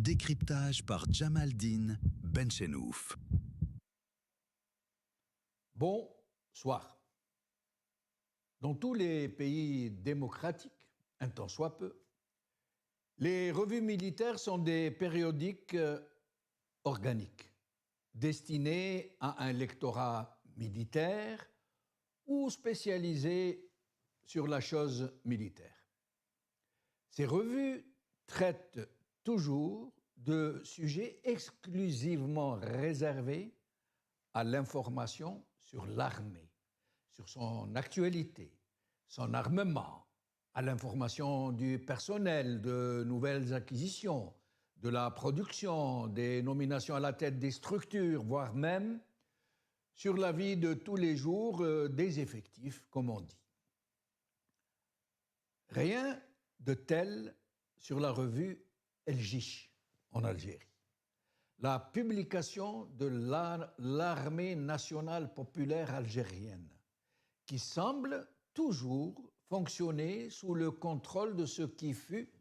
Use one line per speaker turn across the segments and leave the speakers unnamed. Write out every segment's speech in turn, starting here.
Décryptage par Jamaldine Benchenouf.
Bonsoir. Dans tous les pays démocratiques, un tant soit peu, les revues militaires sont des périodiques organiques, destinés à un lectorat militaire ou spécialisés sur la chose militaire. Ces revues traitent toujours de sujets exclusivement réservés à l'information sur l'armée, sur son actualité, son armement, à l'information du personnel, de nouvelles acquisitions, de la production, des nominations à la tête des structures, voire même sur la vie de tous les jours des effectifs, comme on dit. Rien de tel sur la revue El Jish en Algérie. La publication de l'Armée nationale populaire algérienne, qui semble toujours fonctionner sous le contrôle de ce qui fut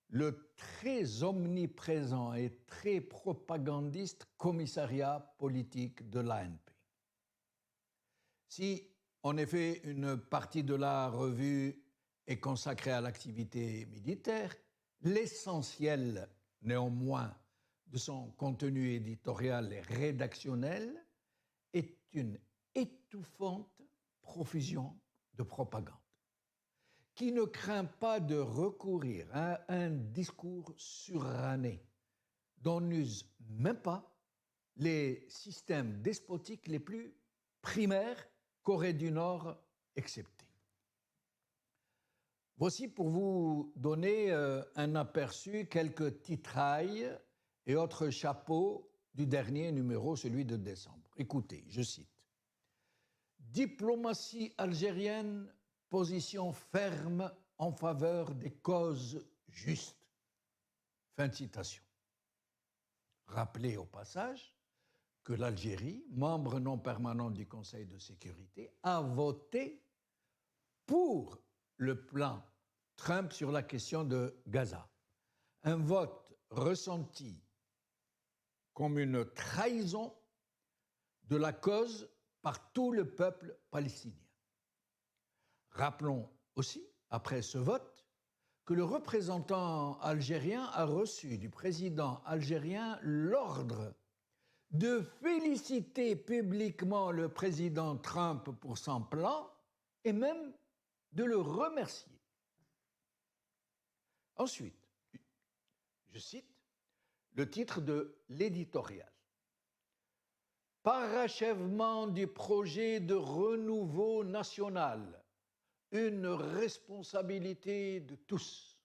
le très omniprésent et très propagandiste commissariat politique de l'ANP. Si, en effet, une partie de la revue est consacrée à l'activité militaire, l'essentiel, néanmoins, de son contenu éditorial et rédactionnel est une étouffante profusion de propagande qui ne craint pas de recourir à un discours suranné dont n'usent même pas les systèmes despotiques les plus primaires, Corée du Nord exceptée. Voici pour vous donner un aperçu, quelques titrailles et autres chapeaux du dernier numéro, celui de décembre. Écoutez, je cite. « Diplomatie algérienne, position ferme en faveur des causes justes. » Fin de citation. Rappelez au passage que l'Algérie, membre non permanent du Conseil de sécurité, a voté pour le plan Trump sur la question de Gaza. Un vote ressenti comme une trahison de la cause par tout le peuple palestinien. Rappelons aussi, après ce vote, que le représentant algérien a reçu du président algérien l'ordre de féliciter publiquement le président Trump pour son plan et même de le remercier. Ensuite, je cite le titre de l'éditorial. « Parachèvement du projet de renouveau national, une responsabilité de tous. »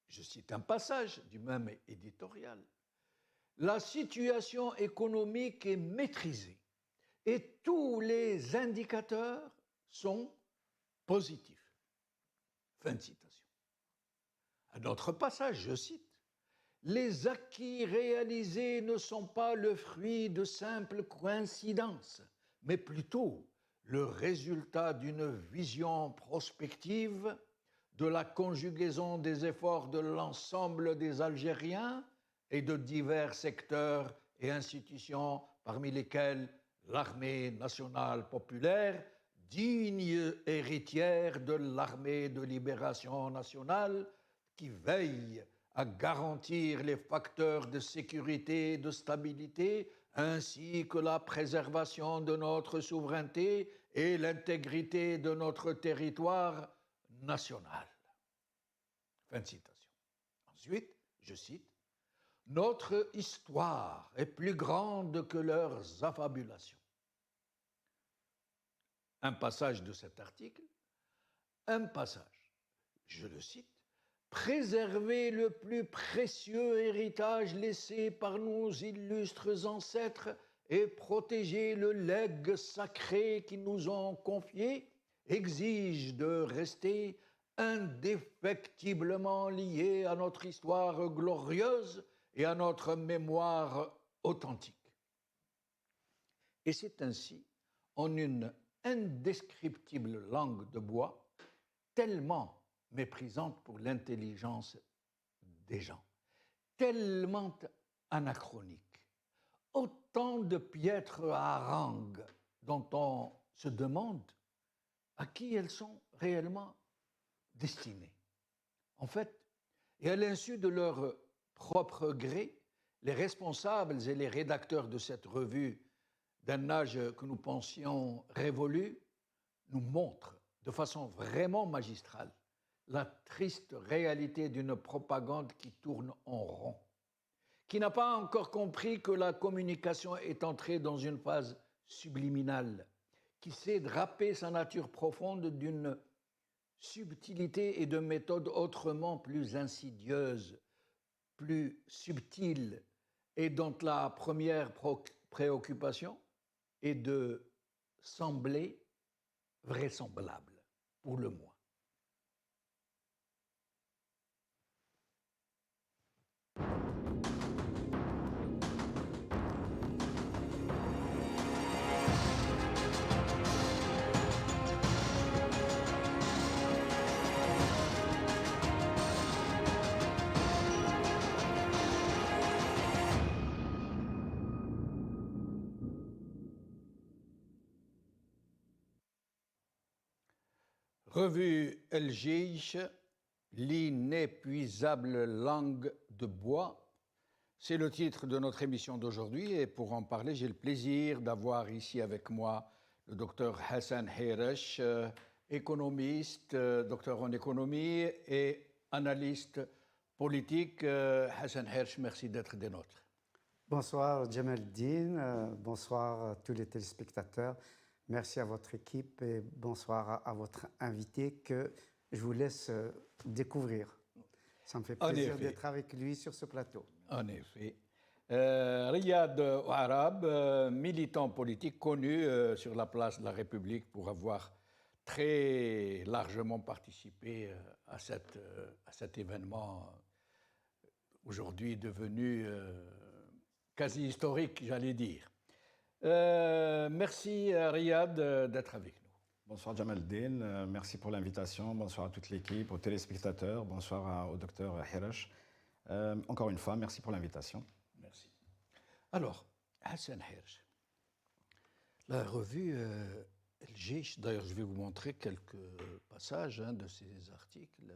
Je cite un passage du même éditorial. « La situation économique est maîtrisée et tous les indicateurs sont positifs. » Fin de citation. Un autre passage, je cite. « Les acquis réalisés ne sont pas le fruit de simples coïncidences, mais plutôt le résultat d'une vision prospective, de la conjugaison des efforts de l'ensemble des Algériens et de divers secteurs et institutions, parmi lesquels l'Armée nationale populaire, digne héritière de l'Armée de libération nationale, qui veille à garantir les facteurs de sécurité et de stabilité, ainsi que la préservation de notre souveraineté et l'intégrité de notre territoire national. » Fin de citation. Ensuite, je cite, « Notre histoire est plus grande que leurs affabulations. » Un passage de cet article, un passage, je le cite, « Préserver le plus précieux héritage laissé par nos illustres ancêtres et protéger le legs sacré qu'ils nous ont confié exige de rester indéfectiblement lié à notre histoire glorieuse et à notre mémoire authentique. » Et c'est ainsi, en une indescriptible langue de bois, tellement méprisante pour l'intelligence des gens, tellement anachroniques, autant de piètres harangues dont on se demande à qui elles sont réellement destinées. En fait, et à l'insu de leur propre gré, les responsables et les rédacteurs de cette revue d'un âge que nous pensions révolu nous montrent de façon vraiment magistrale la triste réalité d'une propagande qui tourne en rond, qui n'a pas encore compris que la communication est entrée dans une phase subliminale, qui sait draper sa nature profonde d'une subtilité et de méthodes autrement plus insidieuses, plus subtiles, et dont la première préoccupation est de sembler vraisemblable, pour le moins. Revue El Jeish, l'inépuisable langue de bois. C'est le titre de notre émission d'aujourd'hui et pour en parler, j'ai le plaisir d'avoir ici avec moi le docteur Hassan Heresh, économiste, docteur en économie et analyste politique. Hassan Heresh, merci d'être des nôtres.
Bonsoir Jamaldine, bonsoir à tous les téléspectateurs. Merci à votre équipe et bonsoir à votre invité que je vous laisse découvrir. Ça me fait plaisir d'être avec lui sur ce plateau.
En effet. Riyad Ouarab, militant politique connu sur la place de la République pour avoir très largement participé à cet événement aujourd'hui devenu quasi historique, j'allais dire. Merci Riyad d'être avec nous.
Bonsoir Jamaldine, merci pour l'invitation. Bonsoir à toute l'équipe, aux téléspectateurs. Bonsoir au docteur Heresh. Encore une fois, merci pour l'invitation.
Merci. Alors, Hassan Heresh, la revue El Jeish, d'ailleurs je vais vous montrer quelques passages de ces articles.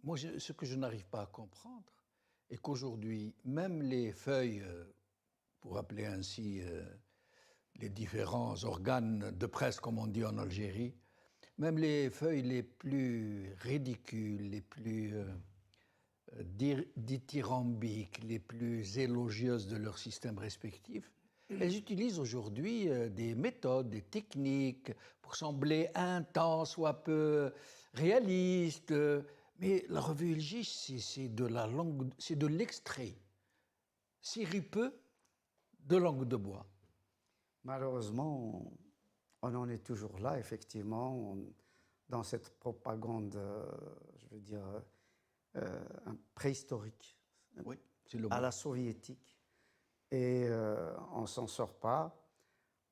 Moi, ce que je n'arrive pas à comprendre est qu'aujourd'hui, même les feuilles, pour appeler ainsi les différents organes de presse, comme on dit en Algérie, même les feuilles les plus ridicules, les plus dithyrambiques, les plus élogieuses de leur système respectif, elles utilisent aujourd'hui des méthodes, des techniques pour sembler un tant soit peu réalistes. Mais la revue El Jeish, c'est de l'extrait sirupeux de langue de bois.
Malheureusement, on en est toujours là, effectivement, dans cette propagande, je veux dire, préhistorique,
oui, c'est le mot.
À la soviétique. Et on ne s'en sort pas.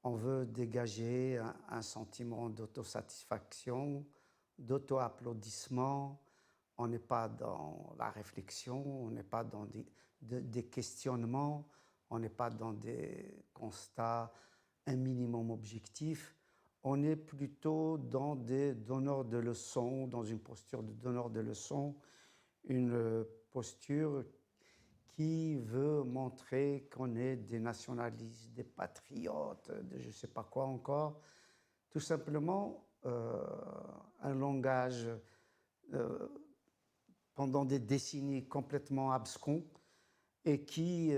On veut dégager un sentiment d'autosatisfaction, d'auto-applaudissement. On n'est pas dans la réflexion, on n'est pas dans des questionnements, on n'est pas dans des constats un minimum objectifs. On est plutôt dans des donneurs de leçons, dans une posture de donneur de leçons, une posture qui veut montrer qu'on est des nationalistes, des patriotes, de je ne sais pas quoi encore. Tout simplement, un langage pendant des décennies complètement abscons et qui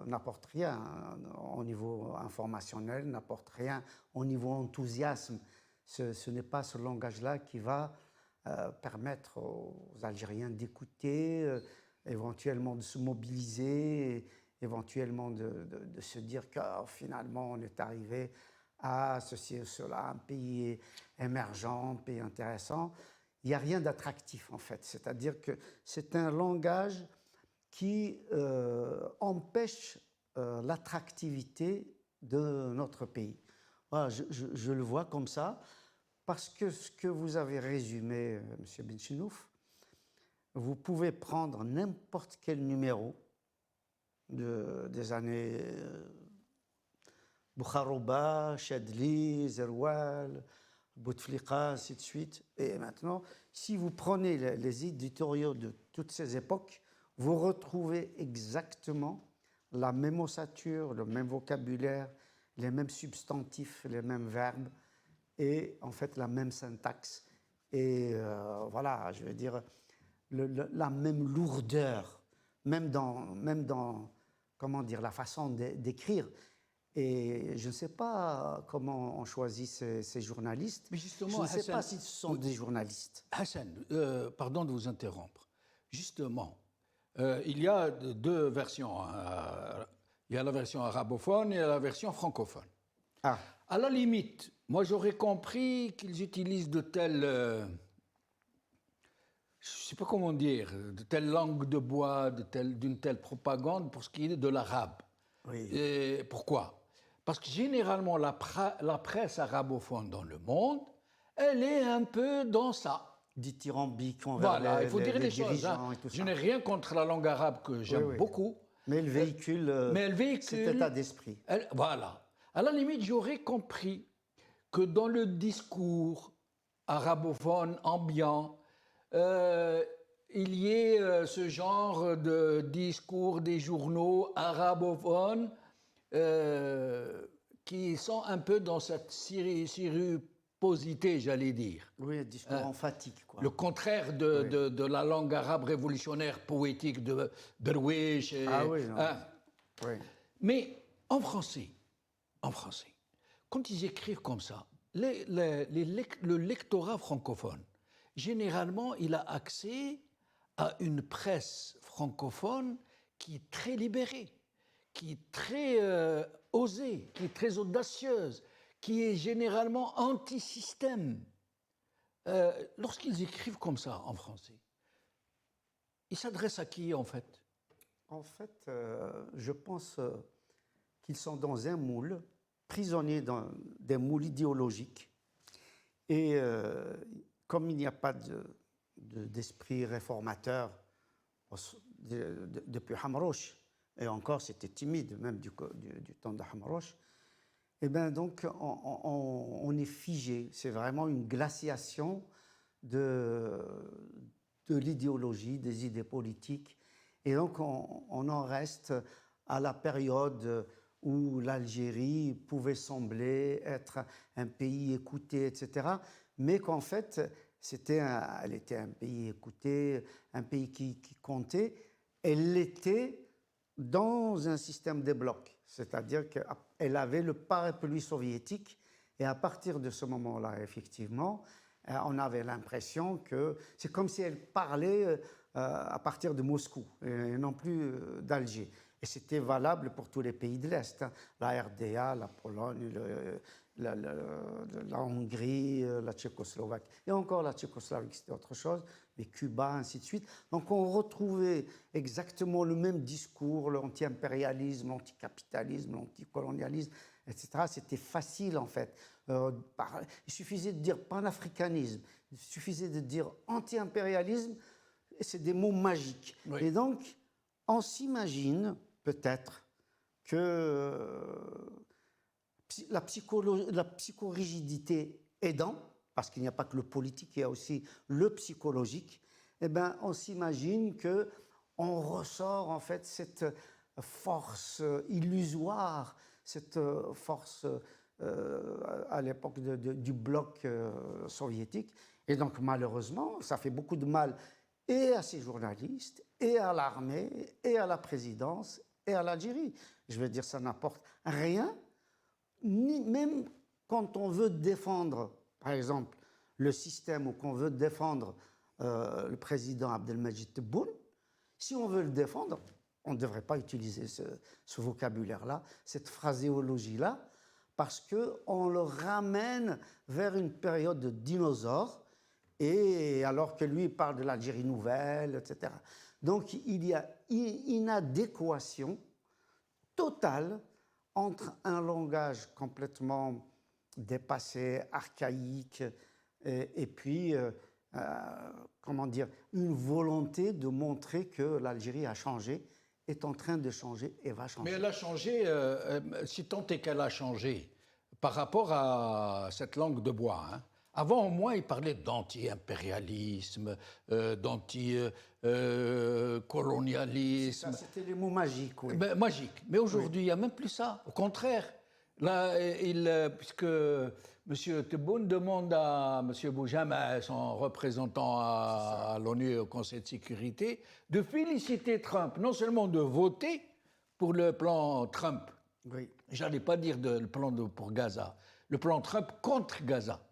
n'apporte rien au niveau informationnel, n'apporte rien au niveau enthousiasme. Ce n'est pas ce langage-là qui va permettre aux Algériens d'écouter, éventuellement de se mobiliser, éventuellement de se dire que finalement on est arrivé à ceci ou cela, un pays émergent, un pays intéressant. Il n'y a rien d'attractif en fait, c'est-à-dire que c'est un langage qui empêche l'attractivité de notre pays. Voilà, je le vois comme ça, parce que ce que vous avez résumé, M. Benchenouf, vous pouvez prendre n'importe quel numéro des années Boukharaoba, Chadli, Zerwal, Bouteflika, ainsi de suite. Et maintenant, si vous prenez les éditoriaux de toutes ces époques, vous retrouvez exactement la même ossature, le même vocabulaire, les mêmes substantifs, les mêmes verbes et en fait la même syntaxe. Et voilà, je veux dire, la même lourdeur, même dans comment dire, la façon d'écrire. Et je ne sais pas comment on choisit ces journalistes.
Mais justement,
je ne sais
Hassan,
pas si ce sont des journalistes.
Hassan, pardon de vous interrompre. Justement, il y a deux versions. Il y a la version arabophone et la version francophone.
Ah,
À la limite, moi j'aurais compris qu'ils utilisent de telles, je ne sais pas comment dire, de telles langues de bois, d'une telle propagande pour ce qui est de l'arabe.
oui.
Et pourquoi? Parce que généralement la presse arabophone dans le monde, elle est un peu dans ça.
Dithyrambique envers
Voilà, il faut dire les choses.
dirigeants et tout
Je
ça.
n'ai rien contre la langue arabe que j'aime
oui.
beaucoup.
Mais elle véhicule, cet état d'esprit.
Voilà. À la limite, j'aurais compris que dans le discours arabophone ambiant, il y ait ce genre de discours des journaux arabophones qui sont un peu dans cette siruposité, j'allais dire.
Oui, discours emphatique, quoi.
Le contraire de la langue arabe révolutionnaire poétique de Derwish.
Ah oui, non. Oui.
Mais en français, quand ils écrivent comme ça, le lectorat francophone, généralement, il a accès à une presse francophone qui est très libérée, qui est très osée, qui est très audacieuse, qui est généralement anti-système. Lorsqu'ils écrivent comme ça en français, ils s'adressent à qui en fait?
En fait, je pense qu'ils sont dans un moule, prisonniers dans des moules idéologiques. Et comme il n'y a pas d'esprit réformateur depuis Hamroche, et encore c'était timide même du temps de Hamroche, et bien donc on est figé. C'est vraiment une glaciation de l'idéologie, des idées politiques. Et donc on en reste à la période où l'Algérie pouvait sembler être un pays écouté, etc. Mais qu'en fait, elle était un pays écouté, un pays qui comptait. Elle l'était dans un système des blocs, c'est-à-dire qu'elle avait le parapluie soviétique. Et à partir de ce moment-là, effectivement, on avait l'impression que c'est comme si elle parlait à partir de Moscou et non plus d'Alger. Et c'était valable pour tous les pays de l'Est, hein. La RDA, la Pologne, la Hongrie, la Tchécoslovaquie. Et encore la Tchécoslovaquie, c'était autre chose, mais Cuba, ainsi de suite. Donc on retrouvait exactement le même discours, l'anti-impérialisme, l'anticapitalisme, l'anticolonialisme, etc. C'était facile en fait. Il suffisait de dire panafricanisme, il suffisait de dire anti-impérialisme, et c'est des mots magiques.
Oui.
Et donc, on s'imagine peut-être que la psychorigidité aidant, parce qu'il n'y a pas que le politique, il y a aussi le psychologique, eh bien, on s'imagine qu'on ressort en fait cette force illusoire, cette force à l'époque du bloc soviétique. Et donc, malheureusement, ça fait beaucoup de mal et à ces journalistes, et à l'armée, et à la présidence, et à l'Algérie. Je veux dire, ça n'apporte rien, même quand on veut défendre, par exemple, le système ou qu'on veut défendre le président Abdelmadjid Tebboune. Si on veut le défendre, on ne devrait pas utiliser ce vocabulaire-là, cette phraséologie-là, parce qu'on le ramène vers une période de dinosaures, et alors que lui parle de l'Algérie nouvelle, etc. Donc il y a inadéquation totale entre un langage complètement dépassé, archaïque, et puis comment dire, une volonté de montrer que l'Algérie a changé, est en train de changer et va changer.
Mais elle a changé, si tant est qu'elle a changé, par rapport à cette langue de bois. Hein. Avant, au moins, il parlait d'anti-impérialisme, d'anti-colonialisme.
C'était les mots magiques, oui.
Ben, magique. Mais aujourd'hui, il n'y a même plus ça. Au contraire. Là, puisque M. Tebboune demande à M. Boujama, son représentant à l'ONU au Conseil de sécurité, de féliciter Trump, non seulement de voter pour le plan Trump,
Oui.
j'allais pas dire le plan pour Gaza, le plan Trump contre Gaza.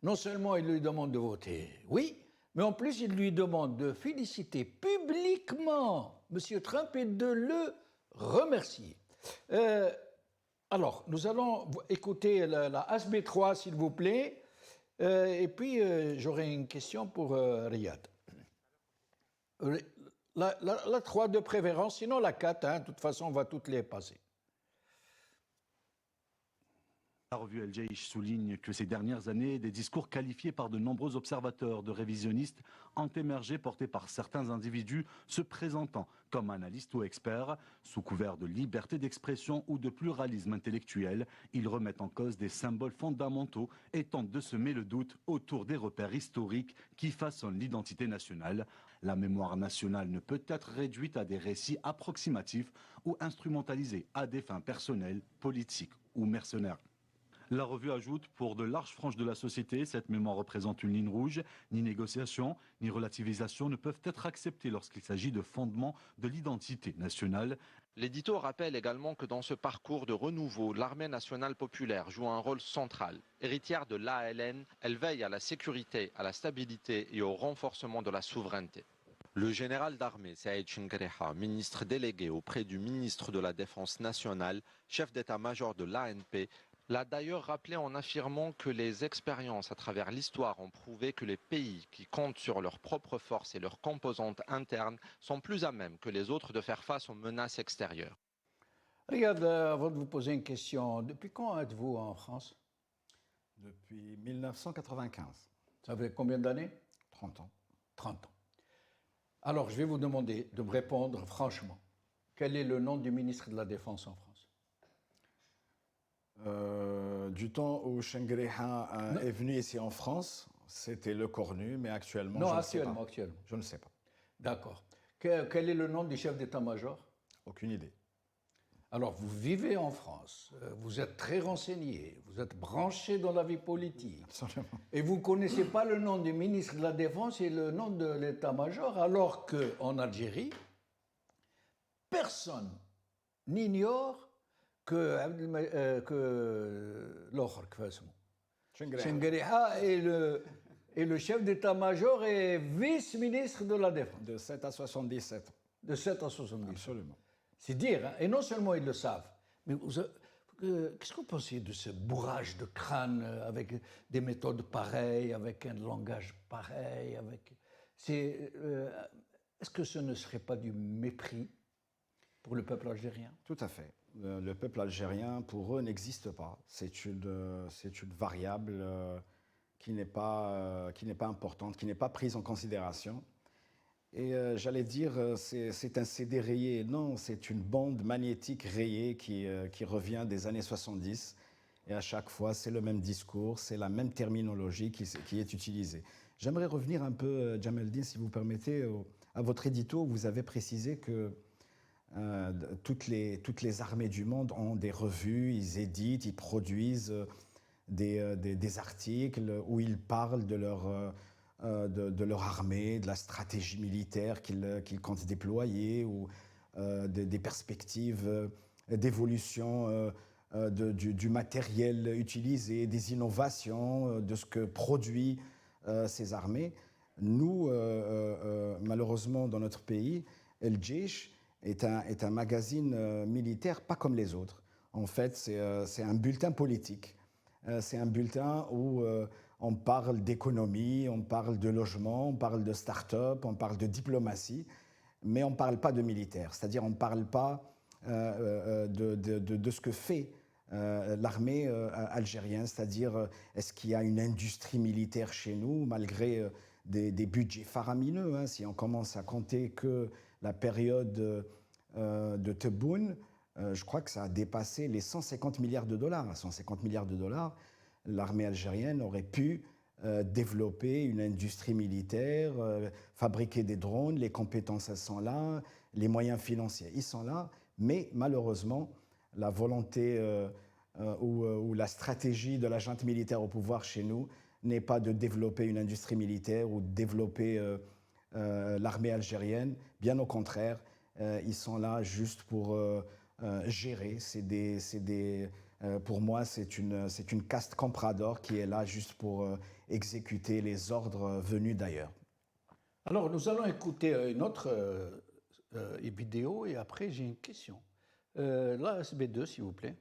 Non seulement il lui demande de voter, oui, mais en plus il lui demande de féliciter publiquement M. Trump et de le remercier. Alors, nous allons écouter la ASB3, s'il vous plaît, et puis j'aurai une question pour Riyad. La 3 de préférence, sinon la 4, hein, de toute façon, on va toutes les passer.
La revue El Jaish souligne que ces dernières années, des discours qualifiés par de nombreux observateurs de révisionnistes ont émergé, portés par certains individus se présentant comme analystes ou experts. Sous couvert de liberté d'expression ou de pluralisme intellectuel, ils remettent en cause des symboles fondamentaux et tentent de semer le doute autour des repères historiques qui façonnent l'identité nationale. La mémoire nationale ne peut être réduite à des récits approximatifs ou instrumentalisés à des fins personnelles, politiques ou mercenaires. La revue ajoute, pour de larges franges de la société, cette mémoire représente une ligne rouge. Ni négociation, ni relativisation ne peuvent être acceptées lorsqu'il s'agit de fondement de l'identité nationale.
L'édito rappelle également que dans ce parcours de renouveau, l'armée nationale populaire joue un rôle central. Héritière de l'ALN, elle veille à la sécurité, à la stabilité et au renforcement de la souveraineté. Le général d'armée Saïd Chenguereha, ministre délégué auprès du ministre de la Défense nationale, chef d'état-major de l'ANP, l'a d'ailleurs rappelé en affirmant que les expériences à travers l'histoire ont prouvé que les pays qui comptent sur leurs propres forces et leurs composantes internes sont plus à même que les autres de faire face aux menaces extérieures.
Regarde, avant de vous poser une question, depuis quand êtes-vous en France?
Depuis 1995.
Ça fait combien d'années?
30 ans.
30 ans. Alors, je vais vous demander de me répondre franchement. Quel est le nom du ministre de la Défense en France?
Du temps où Chenguereha est venu ici en France, c'était Le Cornu, mais actuellement,
non,
je ne sais pas.
actuellement.
Je ne sais pas.
D'accord. Quel est le nom du chef d'état-major?
Aucune idée.
Alors, vous vivez en France, vous êtes très renseigné, vous êtes branché dans la vie politique.
Absolument.
Et vous ne connaissez pas le nom du ministre de la Défense et le nom de l'état-major, alors qu'en Algérie, personne n'ignore que Chenguereha est le chef d'état-major et vice-ministre de la Défense.
De 7 à 77.
De 7 à 70.
Absolument.
C'est dire, hein. Et non seulement ils le savent, mais qu'est-ce que vous pensez de ce bourrage de crâne avec des méthodes pareilles, avec un langage pareil, est-ce que ce ne serait pas du mépris pour le peuple algérien?
Tout à fait. Le peuple algérien, pour eux, n'existe pas. C'est une variable qui n'est pas importante, qui n'est pas prise en considération. Et j'allais dire, c'est un CD rayé. Non, c'est une bande magnétique rayée qui revient des années 70. Et à chaque fois, c'est le même discours, c'est la même terminologie qui est utilisée. J'aimerais revenir un peu, Jamaldine, si vous permettez, à votre édito. Vous avez précisé que toutes les armées du monde ont des revues, ils éditent, ils produisent des articles où ils parlent de leur armée, de la stratégie militaire qu'ils comptent déployer, ou des perspectives d'évolution du matériel utilisé, des innovations, de ce que produisent ces armées. Nous, malheureusement, dans notre pays, El Jaish est un magazine militaire pas comme les autres. En fait, c'est un bulletin politique. C'est un bulletin où on parle d'économie, on parle de logement, on parle de start-up, on parle de diplomatie, mais on ne parle pas de militaire. C'est-à-dire on ne parle pas de ce que fait l'armée algérienne, c'est-à-dire est-ce qu'il y a une industrie militaire chez nous, malgré des budgets faramineux. Hein. Si on commence à compter que la période de Tebboune, je crois que ça a dépassé les 150 milliards de dollars. 150 milliards de dollars, l'armée algérienne aurait pu développer une industrie militaire, fabriquer des drones, les compétences elles sont là, les moyens financiers ils sont là, mais malheureusement la volonté ou la stratégie de la junte militaire au pouvoir chez nous n'est pas de développer une industrie militaire ou de développer l'armée algérienne, bien au contraire, ils sont là juste pour gérer. Pour moi, c'est une caste comprador qui est là juste pour exécuter les ordres venus d'ailleurs.
Alors, nous allons écouter une autre vidéo et après, j'ai une question. La SB2, s'il vous plaît.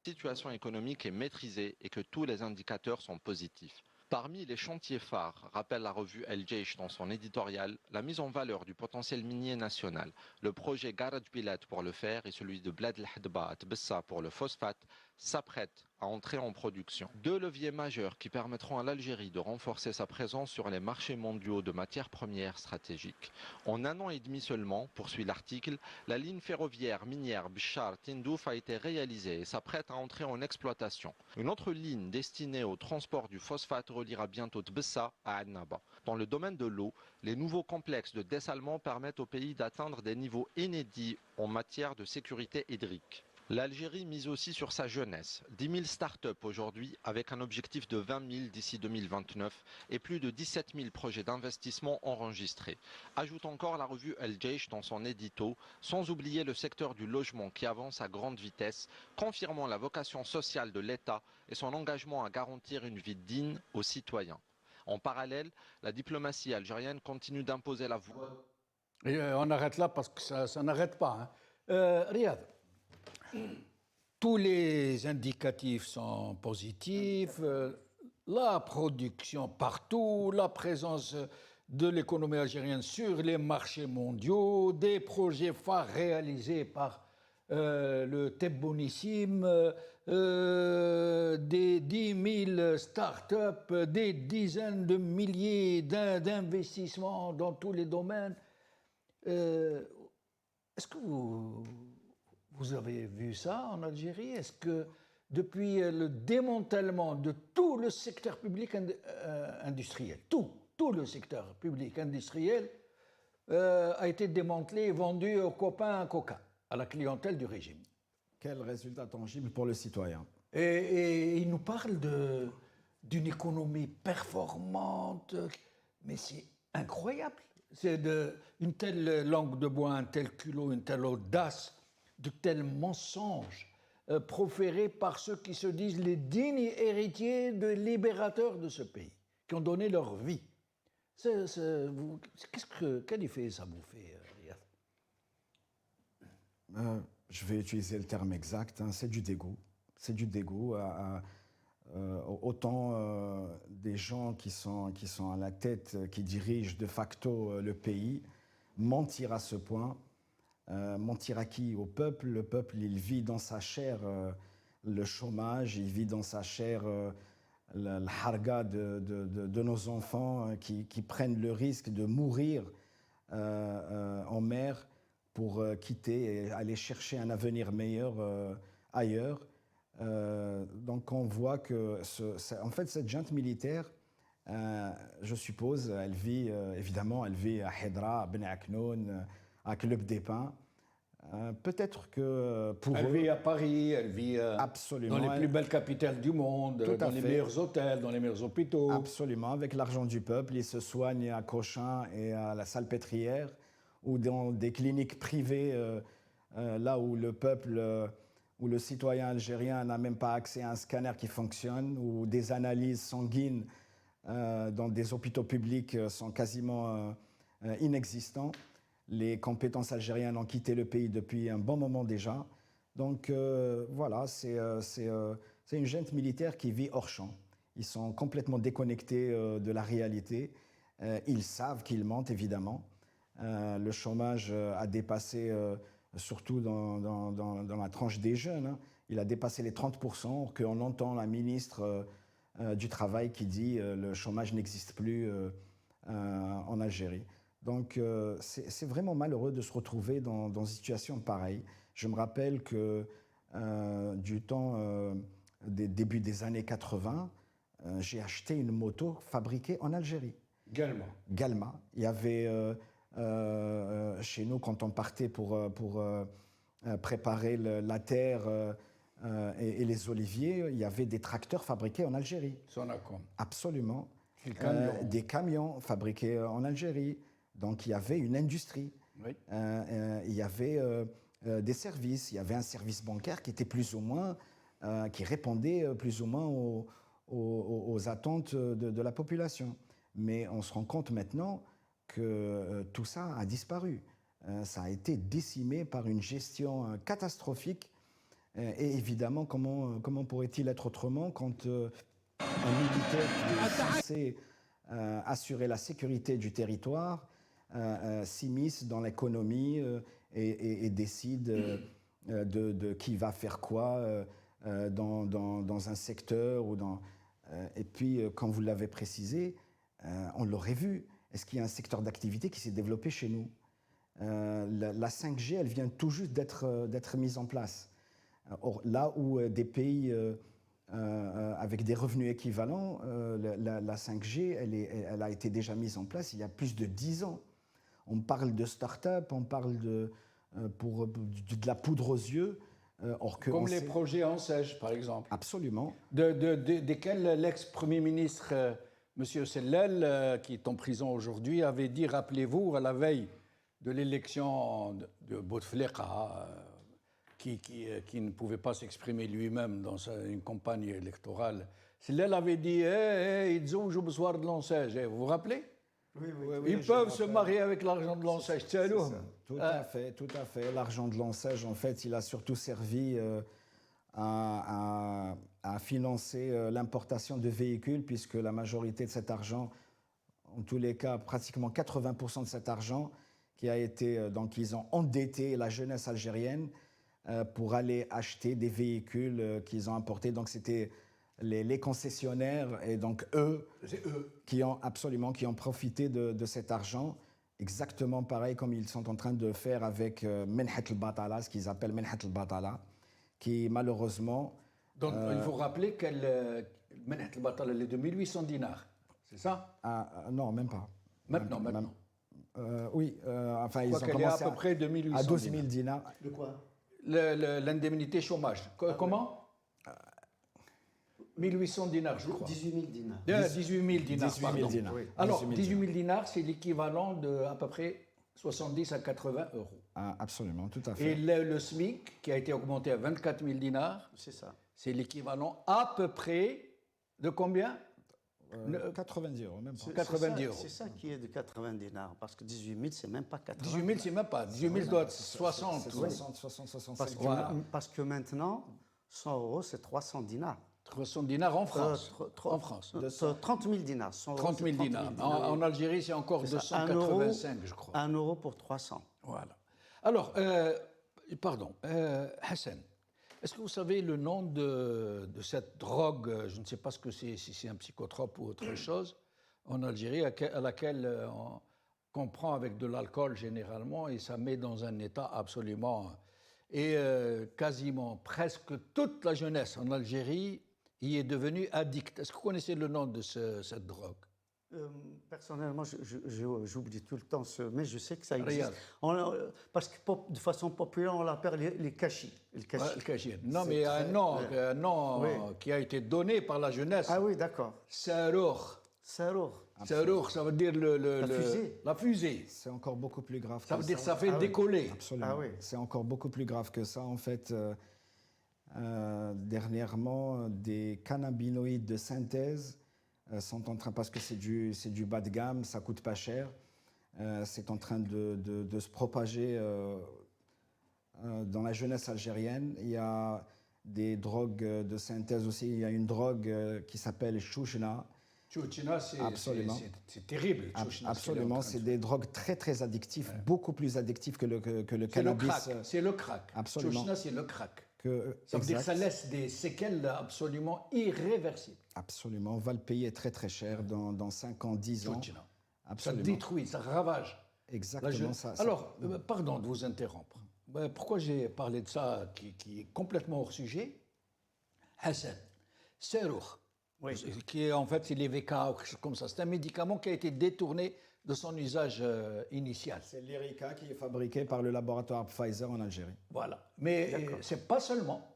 La situation économique est maîtrisée et que tous les indicateurs sont positifs. Parmi les chantiers phares, rappelle la revue El Jaish dans son éditorial, la mise en valeur du potentiel minier national, le projet Garaj Bilat pour le fer et celui de Bled el-Hadba à Tbessa pour le phosphate s'apprêtent à entrer en production. Deux leviers majeurs qui permettront à l'Algérie de renforcer sa présence sur les marchés mondiaux de matières premières stratégiques. En 1 an et demi seulement, poursuit l'article, la ligne ferroviaire minière Bchar-Tindouf a été réalisée et s'apprête à entrer en exploitation. Une autre ligne destinée au transport du phosphate reliera bientôt Tbessa à Annaba. Dans le domaine de l'eau, les nouveaux complexes de dessalement permettent au pays d'atteindre des niveaux inédits en matière de sécurité hydrique. L'Algérie mise aussi sur sa jeunesse. 10 000 start-up aujourd'hui avec un objectif de 20 000 d'ici 2029 et plus de 17 000 projets d'investissement enregistrés. Ajoute encore la revue El Jaish dans son édito, sans oublier le secteur du logement qui avance à grande vitesse, confirmant la vocation sociale de l'État et son engagement à garantir une vie digne aux citoyens. En parallèle, la diplomatie algérienne continue d'imposer la voie.
Et on arrête là parce que ça n'arrête pas. Riyad. Tous les indicatifs sont positifs, la production partout, la présence de l'économie algérienne sur les marchés mondiaux, des projets phares réalisés par le Tebbounissime, des 10 000 start-up, des dizaines de milliers d'investissements dans tous les domaines. Est-ce que vous avez vu ça en Algérie? Est-ce que depuis le démantèlement de tout le secteur public industriel, tout le secteur public industriel a été démantelé et vendu aux copains à coca, à la clientèle du régime?
Quel résultat tangible pour le citoyen?
Et il nous parle d'une économie performante, mais c'est incroyable. C'est une telle langue de bois, un tel culot, une telle audace, de tels mensonges proférés par ceux qui se disent les dignes héritiers de libérateurs de ce pays, qui ont donné leur vie. Quel effet ça vous fait, Riyad?
Je vais utiliser le terme exact, hein, c'est du dégoût. C'est du dégoût. Autant des gens qui sont à la tête, qui dirigent de facto le pays, mentir à ce point. Mentir à qui? Au peuple. Le peuple, il vit dans sa chair le chômage, il vit dans sa chair le harga de nos enfants qui prennent le risque de mourir en mer pour quitter et aller chercher un avenir meilleur ailleurs. Donc on voit que en fait cette junte militaire, je suppose, elle vit évidemment, elle vit à Hedra, à Ben Aknoun, à Club des Pins. Peut-être que pour
elle
eux...
vit à Paris, elle vit
absolument,
dans les plus belles capitales du monde, dans les meilleurs hôtels, dans les meilleurs hôpitaux.
Absolument, avec l'argent du peuple, ils se soignent à Cochin et à la Salpêtrière ou dans des cliniques privées, là où le peuple, où le citoyen algérien n'a même pas accès à un scanner qui fonctionne, où des analyses sanguines dans des hôpitaux publics sont quasiment inexistants. Les compétences algériennes ont quitté le pays depuis un bon moment déjà. Donc voilà, c'est une junte militaire qui vit hors champ. Ils sont complètement déconnectés de la réalité. Ils savent qu'ils mentent, évidemment. Le chômage a dépassé, surtout dans la tranche des jeunes, hein, il a dépassé les 30%, qu'on entend la ministre du travail qui dit le chômage n'existe plus en Algérie. Donc c'est vraiment malheureux de se retrouver dans une situation pareille. Je me rappelle que du temps des débuts des années 80, j'ai acheté une moto fabriquée en Algérie. Galma. Il y avait chez nous, quand on partait pour préparer la terre et les oliviers, il y avait des tracteurs fabriqués en Algérie.
Sonacom.
Absolument.
Camions.
Des camions fabriqués en Algérie. Donc il y avait une industrie.
Oui.
Il y avait des services. Il y avait un service bancaire qui était plus ou moins, qui répondait plus ou moins aux attentes de la population. Mais on se rend compte maintenant que tout ça a disparu. Ça a été décimé par une gestion catastrophique. Et évidemment, comment pourrait-il être autrement quand un militaire qui est censé assurer la sécurité du territoire s'immisce dans l'économie et décide de qui va faire quoi dans un secteur ou dans... et puis, comme vous l'avez précisé, on l'aurait vu. Est-ce qu'il y a un secteur d'activité qui s'est développé chez nous? La 5G, elle vient tout juste d'être mise en place. Or, là où des pays avec des revenus équivalents, la 5G, elle a été déjà mise en place il y a plus de 10 ans. On parle de start-up, on parle de la poudre aux yeux.
Comme les projets ANSEJ, par exemple.
Absolument.
Desquels l'ex-premier ministre, M. Sellel, qui est en prison aujourd'hui, avait dit, rappelez-vous, à la veille de l'élection de Bouteflika, qui ne pouvait pas s'exprimer lui-même dans une campagne électorale. Sellel avait dit, ils ont joué le soir de l'ANSEJ. Vous vous rappelez?
Oui,
ils peuvent se marier avec l'argent de l'ANSEJ.
Tout à fait. L'argent de l'ANSEJ, en fait, il a surtout servi à financer l'importation de véhicules, puisque la majorité de cet argent, en tous les cas, pratiquement 80% de cet argent, qui a été... donc, ils ont endetté la jeunesse algérienne pour aller acheter des véhicules qu'ils ont importés. Donc, c'était les concessionnaires et donc eux qui ont profité de cet argent, exactement pareil comme ils sont en train de faire avec Menhat al-Batala, ce qu'ils appellent Menhat al-Batala, qui malheureusement...
Donc, il faut rappeler que Menhat al-Batala est de 1800 dinars, c'est ça?
Non, même pas.
Maintenant.
Oui, enfin, ils ont
commencé à peu près de 1800
à 12 000 dinars.
De quoi?
L'indemnité chômage. Comment? 1800 dinars, je crois.
18 000 dinars.
18 000 dinars,
18 000 dinars.
Oui.
Alors, 18 000 dinars, c'est l'équivalent de à peu près 70 à 80 euros.
Absolument, tout à fait.
Et le SMIC, qui a été augmenté à 24 000 dinars,
C'est ça.
c'est l'équivalent à peu près de combien?
90 euros, même pas.
90 euros.
C'est ça qui est de 80 dinars, parce que 18 000, c'est même pas 80.
18 000, c'est même pas. 18 000 doit être 60.
65.
Parce que maintenant, 100 euros, c'est 300 dinars.
300 dinars en France. En France.
30 000 dinars. 100 euros,
30 000
c'est
dinars. En Algérie, c'est encore
C'est ça.
285, je crois.
1 euro pour 300.
Voilà. Alors, pardon, Hassan, est-ce que vous savez le nom de cette drogue, je ne sais pas ce que c'est, si c'est un psychotrope ou autre chose, en Algérie, à laquelle qu'on prend avec de l'alcool généralement, et ça met dans un état absolument... Et quasiment presque toute la jeunesse en Algérie y est devenue addicte. Est-ce que vous connaissez le nom de cette drogue?
Personnellement, j'oublie tout le temps, mais je sais que ça existe. Parce que de façon populaire, on l'appelle les cachis.
Le cachis. Non, mais un nom qui a été donné par la jeunesse.
Ah oui, d'accord.
Sarour.
Sarour.
Sarour, ça veut dire la fusée.
C'est encore beaucoup plus grave.
Ça veut dire que ça fait décoller.
Absolument.
Ah oui.
C'est encore beaucoup plus grave que ça. En fait, dernièrement, des cannabinoïdes de synthèse sont en train, parce que c'est du bas de gamme, ça coûte pas cher, c'est en train de se propager dans la jeunesse algérienne. Il y a des drogues de synthèse aussi. Il y a une drogue qui s'appelle chouchna.
Chouchna, c'est terrible.
Absolument, c'est des drogues très très addictives, beaucoup plus addictives que le cannabis.
C'est le crack.
Absolument.
Chouchna, c'est le crack. Ça veut dire que ça
exact.
laisse des séquelles absolument irréversibles.
Absolument, on va le payer très très cher dans 5 ans, 10 ans.
Ça
Absolument.
détruit, ça ravage.
Exactement ça.
Alors, pardon de vous interrompre. Pourquoi j'ai parlé de ça qui est complètement hors sujet? Hassan, Serour, qui est en fait c'est l'EVK ou quelque chose comme ça. C'est un médicament qui a été détourné de son usage initial.
C'est l'Erica qui est fabriqué par le laboratoire Pfizer en Algérie.
Voilà. Mais c'est pas seulement.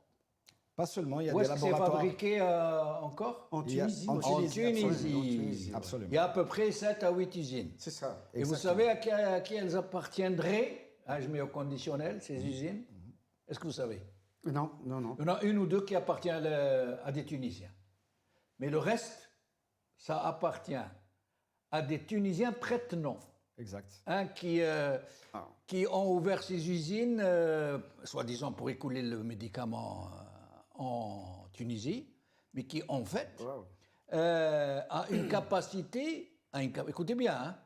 Pas seulement, il y a
Où
des
est-ce que c'est
laboratoires.
fabriqué encore?
En
Il y a-
Tunisie.
en
aussi.
Tunisie.
Absolument.
Il y a à peu près 7 à 8 usines.
C'est ça.
Et vous savez à qui elles appartiendraient, je mets au conditionnel, ces usines? Est-ce que vous savez?
Non, non, non.
Il y en a une ou deux qui appartiennent à des Tunisiens. Mais le reste, ça appartient à des Tunisiens prête-nom,
Exact.
qui ont ouvert ces usines, soi-disant pour écouler le médicament en Tunisie, mais qui en fait a une capacité, écoutez bien,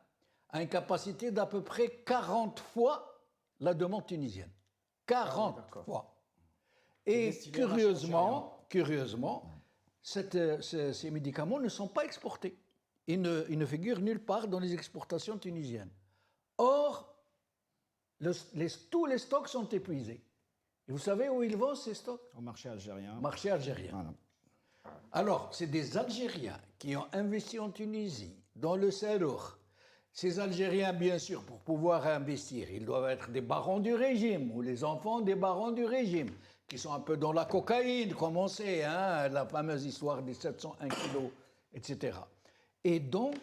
a une capacité d'à peu près 40 fois la demande tunisienne. 40 fois. Et
destiné au marché
curieusement, ces médicaments ne sont pas exportés. Ils ne figurent nulle part dans les exportations tunisiennes. Or, tous les stocks sont épuisés. Et vous savez où ils vont, ces stocks?
Au marché algérien.
Marché algérien.
Voilà.
Alors, c'est des Algériens qui ont investi en Tunisie, dans le Serour. Ces Algériens, bien sûr, pour pouvoir investir, ils doivent être des barons du régime, ou les enfants des barons du régime, qui sont un peu dans la cocaïne, comme on sait, la fameuse histoire des 701 kilos, etc. Et donc,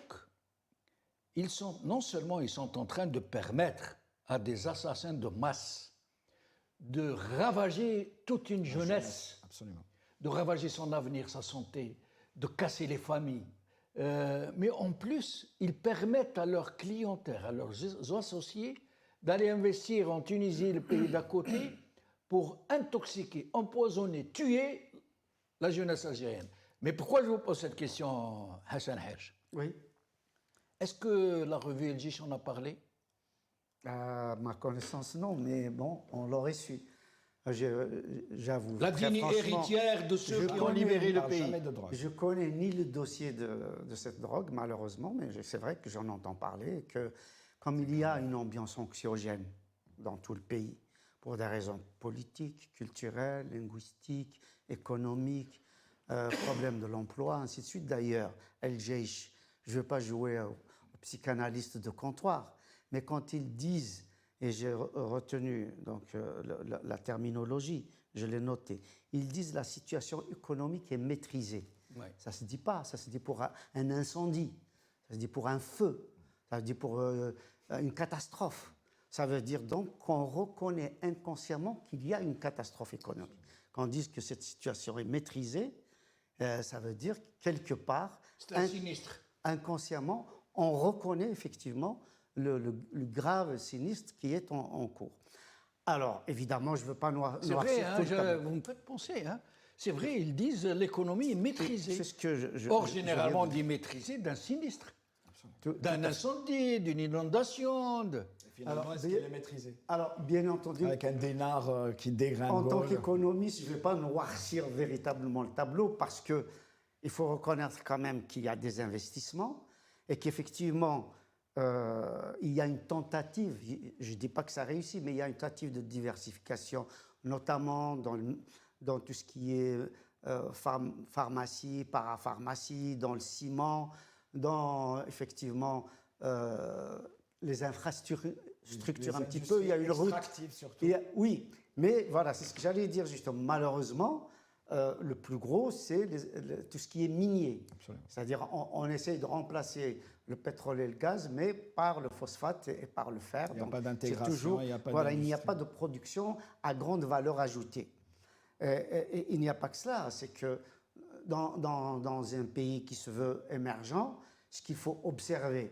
non seulement ils sont en train de permettre à des assassins de masse de ravager toute une jeunesse,
Absolument.
de ravager son avenir, sa santé, de casser les familles. Mais en plus, ils permettent à leur clientèle, à leurs associés, d'aller investir en Tunisie, le pays d'à côté, pour intoxiquer, empoisonner, tuer la jeunesse algérienne. Mais pourquoi je vous pose cette question, Hassan Herj?
Oui.
Est-ce que la revue El Jish en a parlé?
À ma connaissance, non, mais bon, on l'aurait su. J'avoue.
La
très
digne
franchement,
héritière de ceux
je
qui ont
connais-
libéré le
parle
pays.
jamais de drogue.
Je connais ni le dossier de cette drogue, malheureusement, mais c'est vrai que j'en entends parler et que comme il y a une ambiance anxiogène dans tout le pays, pour des raisons politiques, culturelles, linguistiques, économiques, problème de l'emploi, ainsi de suite. D'ailleurs, El Jaish, je ne veux pas jouer au psychanalyste de comptoir, mais quand ils disent, et j'ai retenu donc, la terminologie, je l'ai noté, ils disent la situation économique est maîtrisée.
Ouais.
Ça ne se dit pas, ça se dit pour un incendie, ça se dit pour un feu, ça se dit pour une catastrophe. Ça veut dire donc qu'on reconnaît inconsciemment qu'il y a une catastrophe économique. Quand on dit que cette situation est maîtrisée, ça veut dire quelque part,
C'est un sinistre.
inconsciemment, on reconnaît effectivement le grave sinistre qui est en cours. Alors, évidemment, je ne veux pas
C'est
noircir
vrai,
tout le tableau.
vous me faites penser. C'est vrai, ils disent l'économie est maîtrisée.
C'est ce que
Or,
je
généralement, on
viens de
dit maîtrisée d'un sinistre,
Tout-
d'un incendie, d'une inondation.
Finalement,
Alors,
est-ce qu'elle est maîtrisée?
Alors, bien entendu,
Avec un dénard qui
en tant
dégringole.
qu'économiste, je ne vais pas noircir véritablement le tableau parce qu'il faut reconnaître quand même qu'il y a des investissements et qu'effectivement, il y a une tentative, je ne dis pas que ça réussit, mais il y a une tentative de diversification, notamment dans tout ce qui est pharmacie, parapharmacie, dans le ciment, dans effectivement les infrastructures un petit peu. Il y a une route.
Surtout.
Oui, mais voilà, c'est ce que j'allais dire justement. Malheureusement, le plus gros, c'est tout ce qui est minier.
Absolument.
C'est-à-dire, on essaye de remplacer le pétrole et le gaz, mais par le phosphate et par le fer.
Il n'y a
Donc,
pas
c'est
d'intégration,
toujours-
il n'y a pas
voilà, il n'y a
d'industrie.
pas de production à grande valeur ajoutée. Et il n'y a pas que cela, c'est que dans un pays qui se veut émergent, ce qu'il faut observer,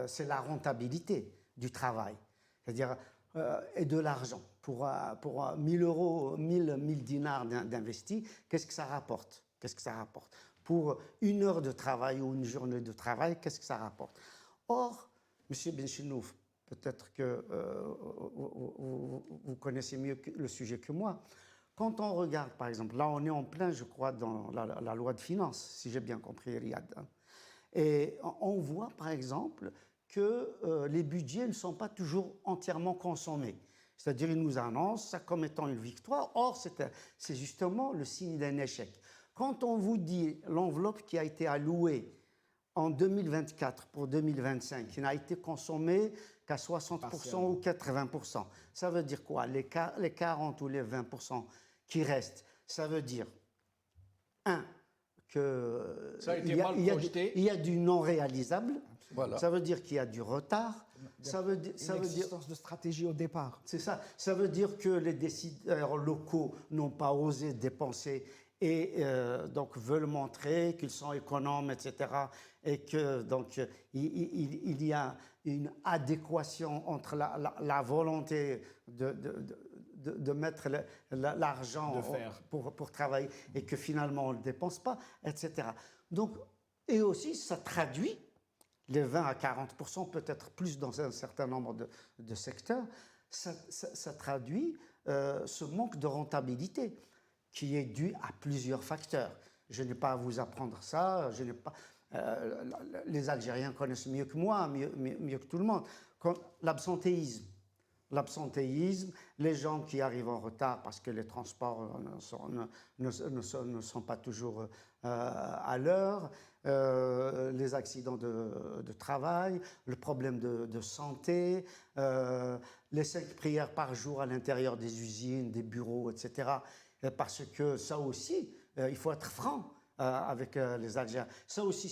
c'est la rentabilité du travail, c'est-à-dire et de l'argent. Pour 1000 euros, 1000 dinars d'investis, qu'est-ce que ça rapporte? Qu'est-ce que ça rapporte? Pour une heure de travail ou une journée de travail, qu'est-ce que ça rapporte? Or, M. Benchenouf, peut-être que vous connaissez mieux le sujet que moi, Quand on regarde, par exemple, là on est en plein, je crois, dans la loi de finances, si j'ai bien compris, Riyad. Et on voit, par exemple, que les budgets ne sont pas toujours entièrement consommés. C'est-à-dire, ils nous annoncent ça comme étant une victoire. Or, c'est justement le signe d'un échec. Quand on vous dit l'enveloppe qui a été allouée en 2024 pour 2025, qui n'a été consommée qu'à 60% ou 80%, ça veut dire quoi? Les 40 ou les 20% qui restent, ça veut dire, que
ça a été mal projeté.
Il y a du non réalisable.
Voilà.
Ça veut dire qu'il y a du retard. Ça veut dire
de stratégie au départ.
C'est ça. Ça veut dire que les décideurs locaux n'ont pas osé dépenser et donc veulent montrer qu'ils sont économes, etc. Et que donc il y a une adéquation entre la volonté de mettre l'argent pour travailler et que finalement on ne le dépense pas, etc. Donc, et aussi, ça traduit les 20 à 40%, peut-être plus dans un certain nombre de secteurs, ça traduit ce manque de rentabilité qui est dû à plusieurs facteurs. Je n'ai pas à vous apprendre ça, je n'ai pas, les Algériens connaissent mieux que moi, mieux que tout le monde. L'absentéisme, les gens qui arrivent en retard parce que les transports ne sont pas toujours à l'heure, les accidents de travail, le problème de santé, les 5 prières par jour à l'intérieur des usines, des bureaux, etc. Parce que ça aussi, il faut être franc avec les Algériens. Ça aussi,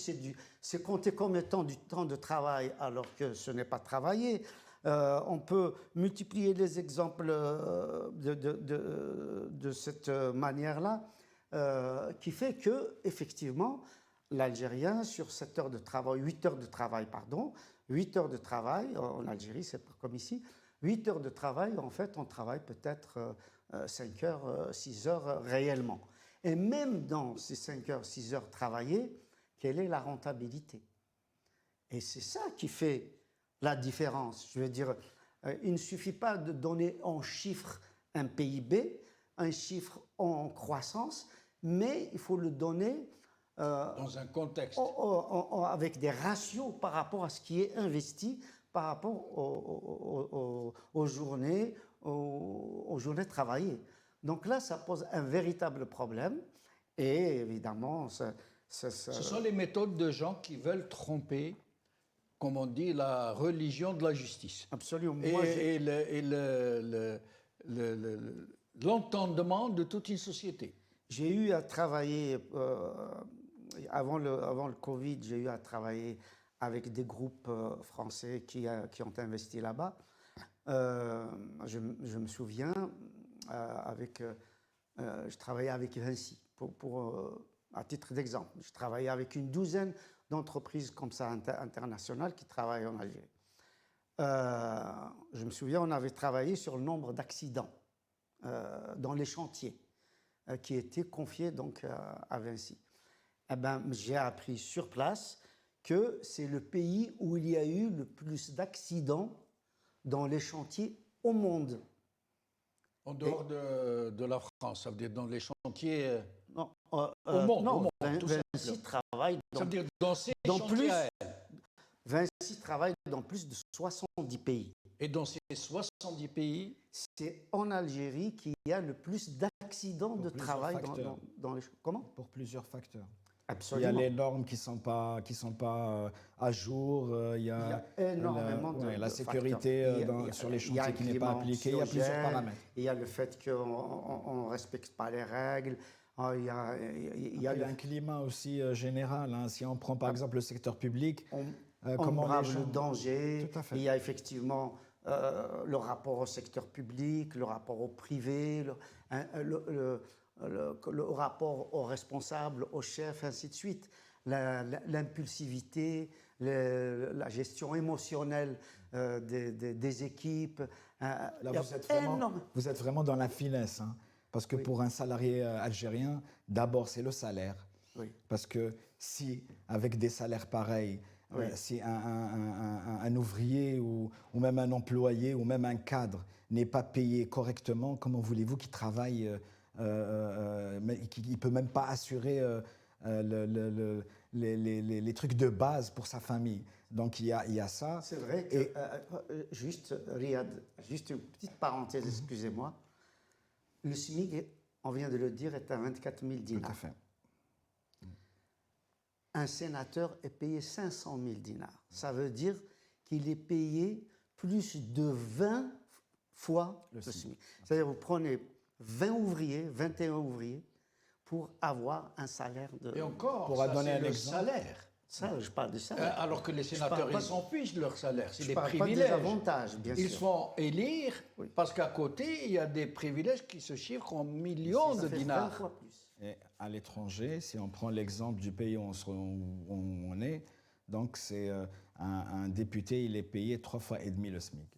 c'est compté comme étant du temps de travail alors que ce n'est pas travaillé. On peut multiplier les exemples de cette manière-là, qui fait que, effectivement, l'Algérien, sur 7 heures de travail, 8 heures de travail, pardon, 8 heures de travail, en Algérie, c'est pas comme ici, 8 heures de travail, en fait, on travaille peut-être 5 heures, 6 heures réellement. Et même dans ces 5 heures, 6 heures travaillées, quelle est la rentabilité? Et c'est ça qui fait la différence. Je veux dire, il ne suffit pas de donner en chiffres un PIB, un chiffre en croissance, mais il faut le donner
dans un contexte.
Avec des ratios par rapport à ce qui est investi, par rapport aux journées travaillées. Donc là, ça pose un véritable problème. Et évidemment,
Ce sont les méthodes de gens qui veulent tromper, comme on dit, la religion de la justice.
Absolument.
Et l'entendement de toute une société.
J'ai eu à travailler, avant le Covid, j'ai eu à travailler avec des groupes français qui ont investi là-bas. Je me souviens, je travaillais avec Vinci, à titre d'exemple. Je travaillais avec une douzaine d'entreprises comme ça internationales qui travaillent en Algérie. Je me souviens, on avait travaillé sur le nombre d'accidents dans les chantiers qui étaient confiés donc à Vinci. Eh ben, j'ai appris sur place que c'est le pays où il y a eu le plus d'accidents dans les chantiers au monde.
En dehors de la France, ça veut dire dans les chantiers
non,
au monde.
Non,
au monde,
Vinci travaille
ça veut dire dans ces chantiers
plus,
à elle.
Vinci travaille dans plus de 70 pays.
Et dans ces 70 pays,
c'est en Algérie qu'il y a le plus d'accidents de travail dans les... Comment?
Pour plusieurs facteurs.
Absolument.
Il y a les normes qui sont pas à jour. Il y a
énormément
la sécurité sur les chantiers qui n'est pas appliquée. Il y a plusieurs paramètres.
Il y a le fait qu'on ne respecte pas les règles. Il y a
un climat aussi général. Hein. Si on prend par exemple le secteur public,
on brave le danger.
Tout à fait.
Il y a effectivement le rapport au secteur public, le rapport au privé, le rapport aux responsables, aux chefs, ainsi de suite, l'impulsivité, la gestion émotionnelle des équipes.
Là, vous êtes vraiment dans la finesse, hein, parce que pour un salarié algérien, d'abord c'est le salaire.
Oui.
Parce que si, avec des salaires pareils, si un ouvrier ou même un employé ou même un cadre n'est pas payé correctement, comment voulez-vous qu'il travaille mais qui ne peut même pas assurer les trucs de base pour sa famille. Donc il y a ça.
C'est vrai que, juste, Riyad, juste une petite parenthèse, excusez-moi. Le SMIC, on vient de le dire, est à 24 000 dinars.
Tout à fait.
Un sénateur est payé 500 000 dinars. Ça veut dire qu'il est payé plus de 20 fois le SMIC. C'est-à-dire vous prenez 20 ouvriers, 21 ouvriers, pour avoir un salaire de...
Et encore,
Pour
ça,
donner
c'est
un
le
exemple.
salaire.
Ça, je parle de salaire.
Alors que les sénateurs, ils s'en fichent de leur salaire. C'est
Je
des
parle pas
privilèges.
des avantages, bien
Ils se
sûr.
font élire parce qu'à côté, il y a des privilèges qui se chiffrent en millions
Ça
de
fait 20
dinars.
fois plus.
Et à l'étranger, si on prend l'exemple du pays où on est, donc c'est un député, il est payé 3,5 fois le SMIC.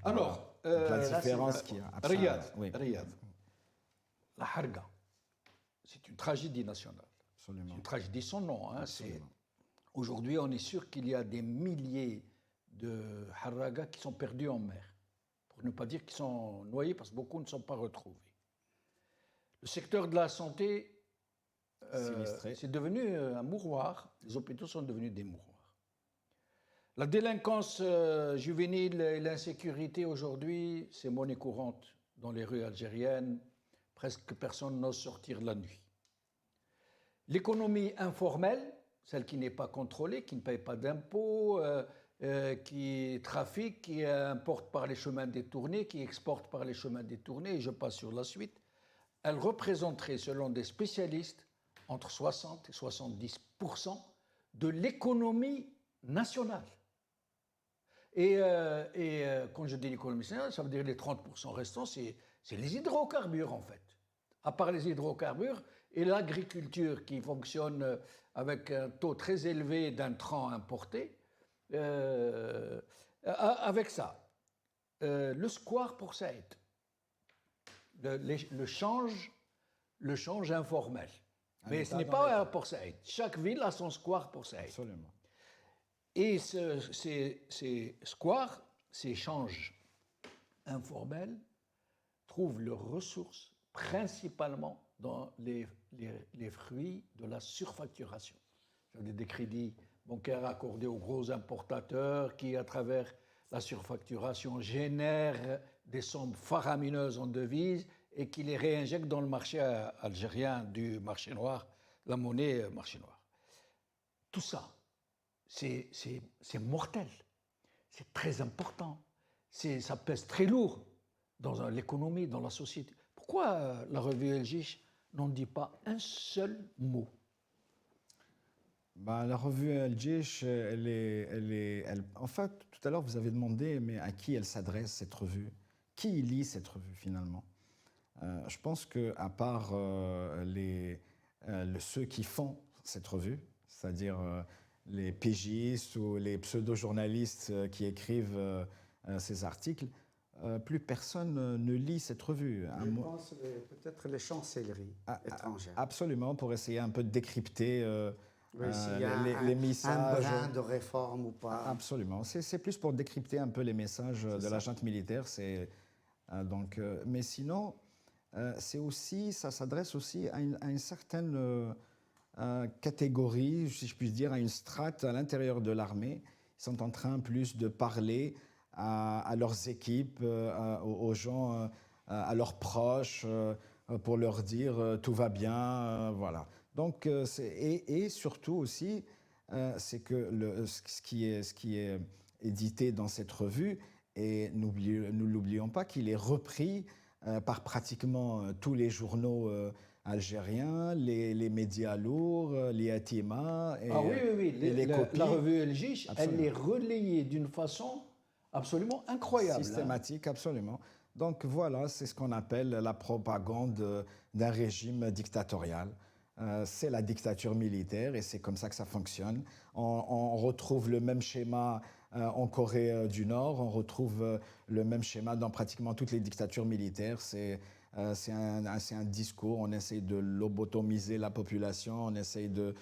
Alors,
Donc, la
là,
différence
c'est-
qu'il y a.
Riyad,
Oui,
Riyad, la harga, c'est une tragédie nationale. C'est
absolument.
une tragédie sans nom. Hein,
Absolument.
aujourd'hui, on est sûr qu'il y a des milliers de harragas qui sont perdus en mer. Pour ne pas dire qu'ils sont noyés, parce que beaucoup ne sont pas retrouvés. Le secteur de la santé,
Sinistré.
c'est devenu un mouroir. Les hôpitaux sont devenus des mouroirs. La délinquance juvénile et l'insécurité aujourd'hui, c'est monnaie courante dans les rues algériennes. Presque personne n'ose sortir la nuit. L'économie informelle, celle qui n'est pas contrôlée, qui ne paye pas d'impôts, qui trafique, qui importe par les chemins détournés, qui exporte par les chemins détournés, et je passe sur la suite, elle représenterait, selon des spécialistes, entre 60 et 70% de l'économie nationale. Et quand je dis l'économie nationale, ça veut dire les 30% restants, c'est les hydrocarbures en fait. À part les hydrocarbures et l'agriculture qui fonctionne avec un taux très élevé d'intrants importés, avec ça, le square pour Saïd, le change informel. Mais ce n'est pas pour Saïd. Chaque ville a son square pour Saïd.
Absolument.
Et ces squares, ces échanges informels, trouvent leurs ressources principalement dans les fruits de la surfacturation. C'est-à-dire des crédits bancaires accordés aux gros importateurs qui, à travers la surfacturation, génèrent des sommes faramineuses en devises et qui les réinjectent dans le marché algérien du marché noir, la monnaie marché noir. Tout ça, c'est mortel, c'est très important, ça pèse très lourd dans l'économie, dans la société. Pourquoi la revue El Jish n'en dit pas un seul mot?
La revue El Jish, en fait, tout à l'heure, vous avez demandé mais à qui elle s'adresse, cette revue? Qui lit cette revue, finalement? Je pense qu'à part ceux qui font cette revue, c'est-à-dire les pigistes ou les pseudo-journalistes qui écrivent ces articles, plus personne ne lit cette revue.
Je pense peut-être les chancelleries étrangères.
Absolument, pour essayer un peu de décrypter
S'il y a
les messages.
un brin de réforme ou pas.
Absolument. C'est plus pour décrypter un peu les messages de la junte militaire. Mais sinon, ça s'adresse aussi à une certaine catégorie, si je puis dire, à une strate à l'intérieur de l'armée. Ils sont en train plus de parler à leurs équipes, aux gens, à leurs proches, pour leur dire tout va bien, voilà. Donc, et surtout aussi, c'est que ce qui est édité dans cette revue, et nous l'oublions pas, qu'il est repris par pratiquement tous les journaux algériens, les médias lourds, les Atima.
La revue El Jish, elle est relayée d'une façon absolument incroyable.
Systématique, absolument. Donc voilà, c'est ce qu'on appelle la propagande d'un régime dictatorial. C'est la dictature militaire et c'est comme ça que ça fonctionne. On retrouve le même schéma en Corée du Nord, on retrouve le même schéma dans pratiquement toutes les dictatures militaires. C'est un discours, on essaie de lobotomiser la population, on essaie de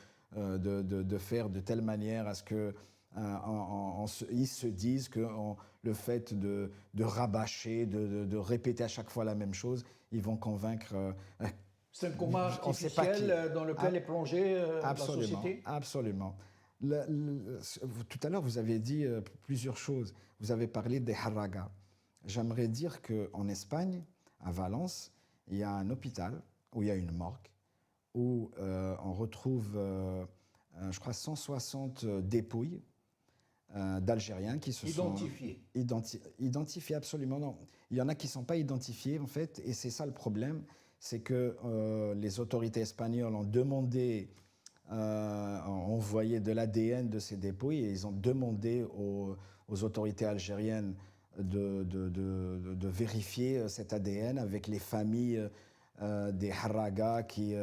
faire de telle manière à ce que ils se disent que le fait de rabâcher, de répéter à chaque fois la même chose, ils vont convaincre.
C'est un coma
on sait pas
artificiel dans lequel est plongée la société.
Absolument. Tout à l'heure, vous avez dit plusieurs choses. Vous avez parlé des harragas. J'aimerais dire qu'en Espagne, à Valence, il y a un hôpital où il y a une morgue, où on retrouve, je crois, 160 dépouilles d'Algériens qui se
Identifiés.
sont... Identifiés, absolument, non. Il y en a qui ne sont pas identifiés, en fait, et c'est ça le problème, c'est que les autorités espagnoles ont demandé, ont envoyé de l'ADN de ces dépouilles, et ils ont demandé aux autorités algériennes de vérifier cet ADN avec les familles des harragas qui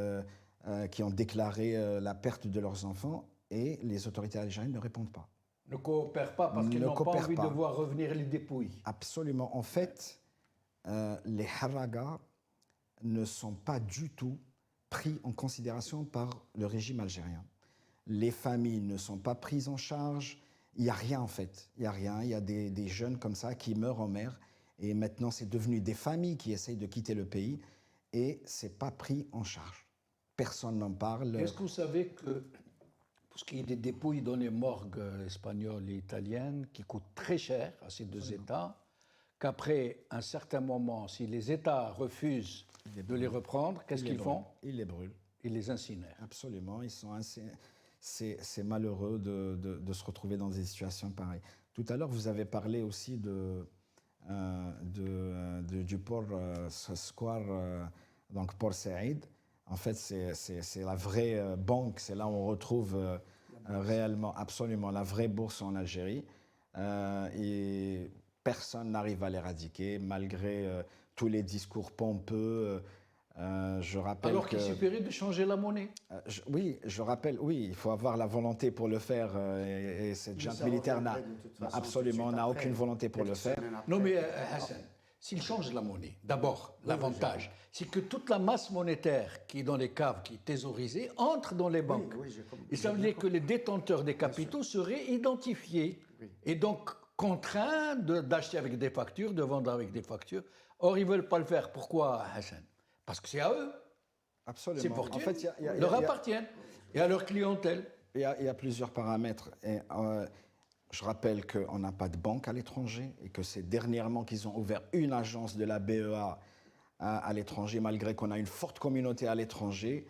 ont déclaré la perte de leurs enfants, et les autorités algériennes ne répondent pas.
Ne coopèrent pas parce qu'ils n'ont pas envie de voir revenir les dépouilles.
Absolument. En fait, les harragas ne sont pas du tout pris en considération par le régime algérien. Les familles ne sont pas prises en charge. Il n'y a rien, en fait. Il n'y a rien. Il y a des jeunes comme ça qui meurent en mer. Et maintenant, c'est devenu des familles qui essayent de quitter le pays. Et ce n'est pas pris en charge. Personne n'en parle.
Est-ce que vous savez que, pour ce qui est des dépouilles dans les morgues espagnoles et italiennes, qui coûtent très cher à ces deux États, qu'après un certain moment, si les États refusent de les reprendre, qu'est-ce qu'ils font?
Ils les brûlent.
Ils les incinèrent.
Absolument. C'est malheureux de se retrouver dans des situations pareilles. Tout à l'heure, vous avez parlé aussi du port Square, donc Port Saïd. En fait, c'est la vraie banque, c'est là où on retrouve réellement, absolument, la vraie bourse en Algérie. Et personne n'arrive à l'éradiquer, malgré tous les discours pompeux. Je rappelle
alors qu'il suffirait de changer la monnaie.
Oui, je rappelle, oui, il faut avoir la volonté pour le faire. Et cette junte militaire n'a aucune volonté pour le faire.
Non, mais Hassan, s'il change la monnaie, d'abord, l'avantage, c'est que toute la masse monétaire qui est dans les caves, qui est thésaurisée, entre dans les banques. Et ça veut dire que les détenteurs des capitaux seraient identifiés et donc contraints d'acheter avec des factures, de vendre avec des factures. Or, ils ne veulent pas le faire. Pourquoi, Hassan? Parce que c'est à eux.
Absolument.
Ces fortunes
en fait,
leur appartiennent et à leur clientèle.
Il y a plusieurs paramètres. Et, je rappelle qu'on n'a pas de banque à l'étranger et que c'est dernièrement qu'ils ont ouvert une agence de la BEA à l'étranger, malgré qu'on a une forte communauté à l'étranger.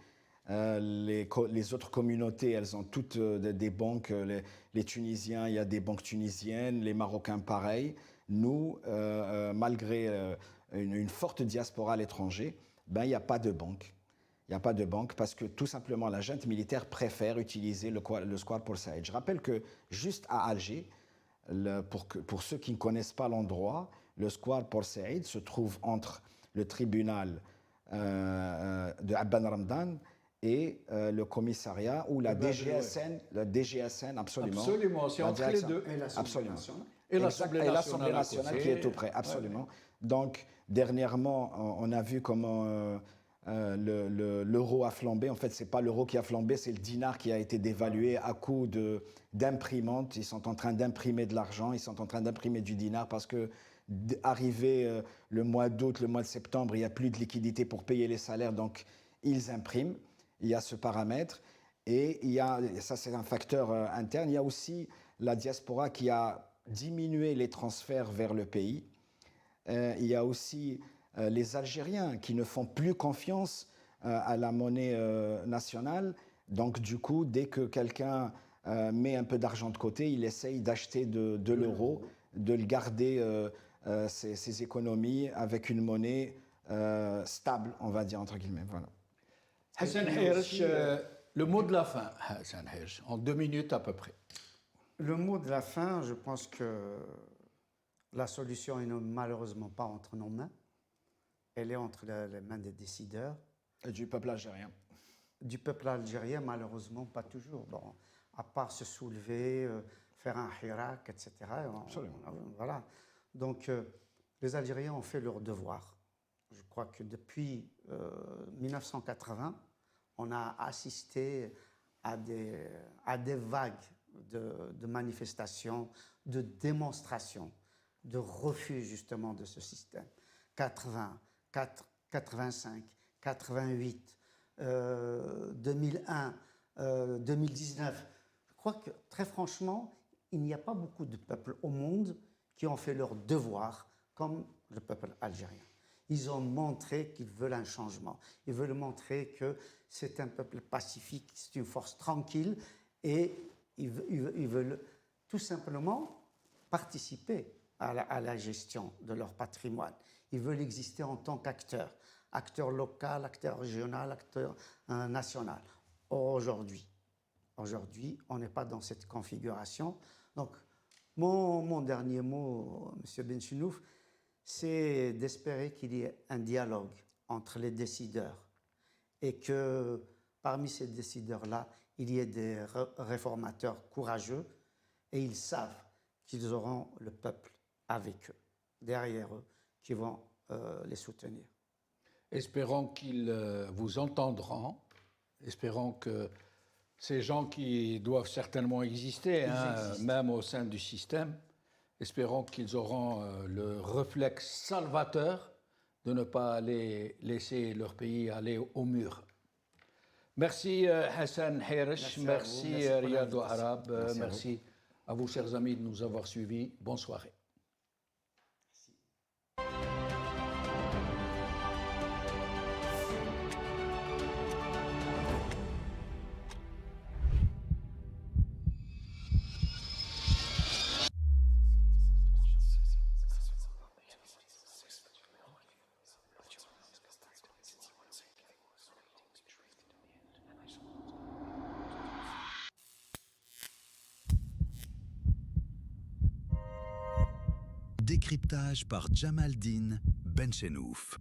Les autres communautés, elles ont toutes des banques. Les Tunisiens, il y a des banques tunisiennes, les Marocains, pareil. Nous, malgré une forte diaspora à l'étranger, il n'y a pas de banque. Il n'y a pas de banque parce que tout simplement la junte militaire préfère utiliser le Square Port Saïd. Je rappelle que juste à Alger, pour ceux qui ne connaissent pas l'endroit, le Square Port Saïd se trouve entre le tribunal de Abban Ramdan et le commissariat ou la DGSN, absolument.
Absolument, c'est entre les deux.
Et l'Assemblée nationale qui est tout près, absolument. Ouais. Donc, dernièrement, on a vu comment l'euro a flambé. En fait, ce n'est pas l'euro qui a flambé, c'est le dinar qui a été dévalué à coup d'imprimantes. Ils sont en train d'imprimer de l'argent, ils sont en train d'imprimer du dinar parce que arrivé le mois d'août, le mois de septembre, il n'y a plus de liquidité pour payer les salaires, donc ils impriment. Il y a ce paramètre. Et ça, c'est un facteur interne. Il y a aussi la diaspora qui a diminué les transferts vers le pays. Il y a aussi les Algériens qui ne font plus confiance à la monnaie nationale. Donc, du coup, dès que quelqu'un met un peu d'argent de côté, il essaye d'acheter de l'euro, de le garder ses économies avec une monnaie stable, on va dire, entre guillemets. Voilà.
Hassan Hirsch, le mot de la fin, Hassan Hirsch, en 2 minutes à peu près.
Le mot de la fin, je pense que la solution n'est malheureusement pas entre nos mains. Elle est entre les mains des décideurs.
Et du peuple algérien.
Du peuple algérien, malheureusement, pas toujours. Bon, à part se soulever, faire un hirak, etc. Voilà. Donc, les Algériens ont fait leur devoir. Je crois que depuis 1980, on a assisté à des vagues de manifestations, de démonstrations, de refus justement de ce système. 80, 85, 88, 2001, 2019. Je crois que très franchement, il n'y a pas beaucoup de peuples au monde qui ont fait leur devoir comme le peuple algérien. Ils ont montré qu'ils veulent un changement. Ils veulent montrer que c'est un peuple pacifique, c'est une force tranquille et ils veulent tout simplement participer à la gestion de leur patrimoine. Ils veulent exister en tant qu'acteurs, acteurs locaux, acteurs régionaux, acteurs nationaux. Aujourd'hui, on n'est pas dans cette configuration. Donc, mon dernier mot, M. Benchenouf, c'est d'espérer qu'il y ait un dialogue entre les décideurs et que parmi ces décideurs-là, il y ait des réformateurs courageux et ils savent qu'ils auront le peuple avec eux, derrière eux, qui vont les soutenir.
Espérons qu'ils vous entendront, espérons que ces gens qui doivent certainement exister, même au sein du système, espérons qu'ils auront le réflexe salvateur de ne pas laisser leur pays aller au mur. Merci Hassan Herish, merci Riyad Ouarab, merci à vous chers amis de nous avoir suivis. Bonne soirée.
Décryptage par Jamaldine Benchenouf.